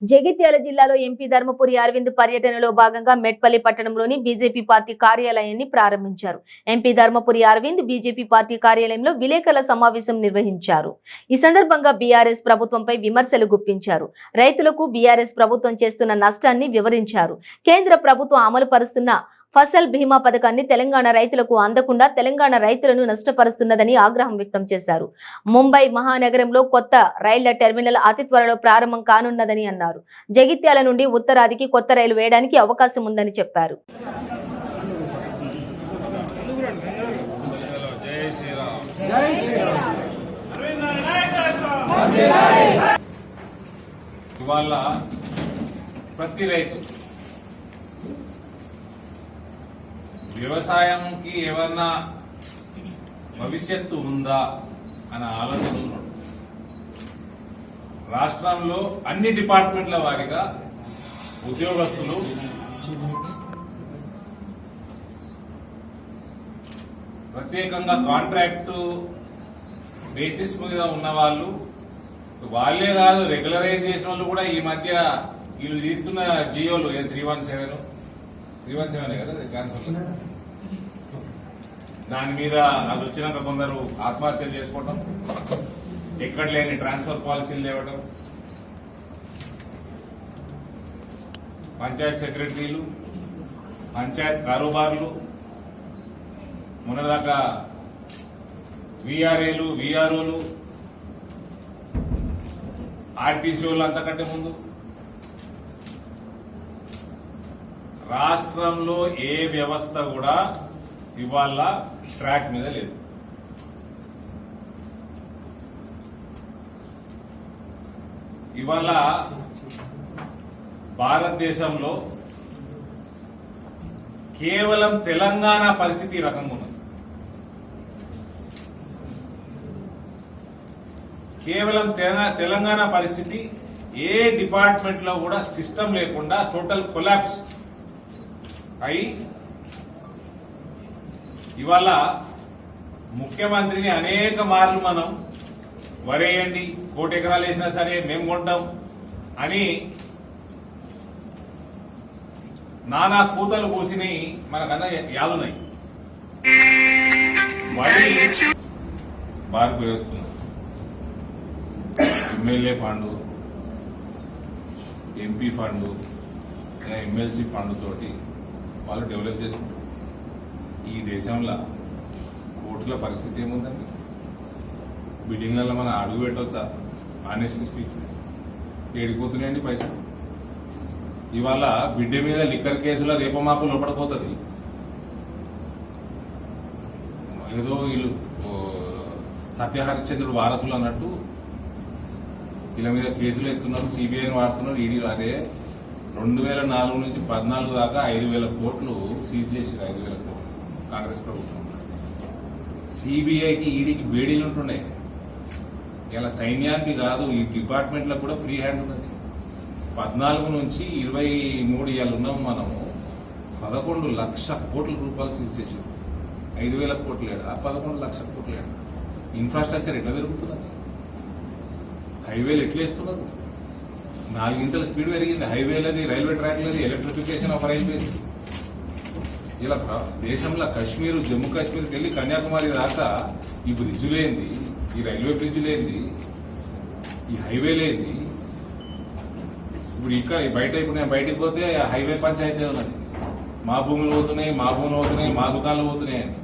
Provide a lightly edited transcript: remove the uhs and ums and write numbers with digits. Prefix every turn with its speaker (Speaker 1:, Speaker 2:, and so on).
Speaker 1: జగిత్యాల జిల్లాలో ఎంపీ ధర్మపురి అరవింద్ పర్యటనలో భాగంగా మెట్పల్లి పట్టణంలోని బీజేపీ పార్టీ కార్యాలయాన్ని ప్రారంభించారు. MP Dharmapuri Arvind BJP party కార్యాలయంలో విలేకరుల సమావేశం నిర్వహించారు. ఈ సందర్భంగా బీఆర్ఎస్ ప్రభుత్వంపై విమర్శలు గుప్పించారు. రైతులకు బీఆర్ఎస్ ప్రభుత్వం చేస్తున్న నష్టాన్ని వివరించారు. కేంద్ర ప్రభుత్వం అమలు పరుస్తున్న ఫసల్ బీమా పథకాన్ని తెలంగాణ రైతులకు అందకుండా తెలంగాణ రైతులను నష్టపరుస్తున్నదని ఆగ్రహం వ్యక్తం చేశారు. ముంబై మహానగరంలో కొత్త రైళ్ల టెర్మినల్ అతి త్వరలో ప్రారంభం కానున్నదని అన్నారు. జగిత్యాల నుండి ఉత్తరాదికి కొత్త రైలు వేయడానికి అవకాశం ఉందని చెప్పారు.
Speaker 2: ప్రతి రైతు వ్యవసాయంకి ఏమన్నా భవిష్యత్తు ఉందా అని ఆలోచిస్తున్నాడు. రాష్ట్రంలో అన్ని డిపార్ట్మెంట్ల వారిగా ఉద్యోగస్తులు ప్రత్యేకంగా కాంట్రాక్టు బేసిస్ మీద ఉన్న వాళ్ళే కాదు, రెగ్యులరైజ్ చేసిన వాళ్ళు కూడా ఈ మధ్య వీళ్ళు తీస్తున్న జియోలు 317 కదా ట్రాన్స్ఫర్, దాని మీద అది వచ్చినాక కొందరు ఆత్మహత్యలు చేసుకోవటం, ఎక్కడ లేని ట్రాన్స్ఫర్ పాలసీలు తేవటం, పంచాయత్ సెక్రటరీలు, పంచాయత్ కారోబార్లు, మొన్నదాకా విఆర్ఏలు, విఆర్ఓలు, ఆర్టీసీలు అంతకంటే ముందు రాష్ట్రంలో ఏ వ్యవస్థ కూడా ఇవాళ ట్రాక్ మీద లేదు. ఇవాళ భారతదేశంలో కేవలం తెలంగాణ పరిస్థితి రకంగా ఉన్నది. కేవలం తెలంగాణ పరిస్థితి ఏ డిపార్ట్మెంట్ లో కూడా సిస్టమ్ లేకుండా టోటల్ కొలాప్స్ అయి ఇవాళ ముఖ్యమంత్రిని అనేక మార్లు మనం వరేయండి, 1 కోటి ఎకరాలు వేసినా సరే మేము కొంటాం అని నానా కూతలు కూసిని మనకన్నా యాదున్నాయి. బార్కు వేస్తున్నారు. MLA fund, MP fund, MLC fund తోటి వాళ్ళు డెవలప్ చేసుకుంటారు. ఈ దేశంలో కోర్టుల పరిస్థితి ఏముందండి? బిల్డింగ్లలో మనం అడుగు పెట్టవచ్చా? ఆనేషన్ స్పీచ్ ఏడిపోతున్నాయండి పైసలు. ఇవాళ బిడ్డ మీద లిక్కర్ కేసులో రేపమాపు లోపడిపోతుంది. ఏదో వీళ్ళు సత్యహరిశ్చంద్రుడు వారసులు అన్నట్టు వీళ్ళ మీద కేసులు ఎత్తున్నారు, సిబిఐని వాడుతున్నారు, ఈడీ. అదే 2004 నుంచి 2014 దాకా 5,000 కోట్లు సీజ్ చేసి 5,000 కోట్లు కాంగ్రెస్ ప్రభుత్వం. సిబిఐకి, ఈడీకి బేడీలు ఉంటుండే. ఇలా సైన్యానికి కాదు, ఈ డిపార్ట్మెంట్లో కూడా ఫ్రీ హ్యాండ్ ఉన్నది. 14 నుంచి 23 ఇవాళ ఉన్నాము మనము. 11 లక్షల కోట్ల రూపాయలు సీజ్ చేసాం. 5,000 కోట్లు లేడా, 11 లక్షల కోట్లు లేడా? ఇన్ఫ్రాస్ట్రక్చర్ ఎట్లా పెరుగుతున్నది? హైవేలు ఎట్లేస్తున్నారు? 4 ఇంతల స్పీడ్ పెరిగింది. హైవేలది, రైల్వే ట్రాక్లది, ఎలక్ట్రిఫికేషన్ ఆఫ్ రైల్వేస్. ఇలా దేశంలో కాశ్మీర్, జమ్మూ కాశ్మీర్కి వెళ్ళి కన్యాకుమారి దాకా ఈ బ్రిడ్జులేంది, ఈ రైల్వే బ్రిడ్జులేంది, ఈ హైవేలేంది. ఇప్పుడు ఇక్కడ బయటికి పోతే హైవే పంచాయతీ ఉన్నది. మా భూములు పోతున్నాయి, మా భూములు పోతున్నాయి, మా దుకాణాలు పోతున్నాయి అని.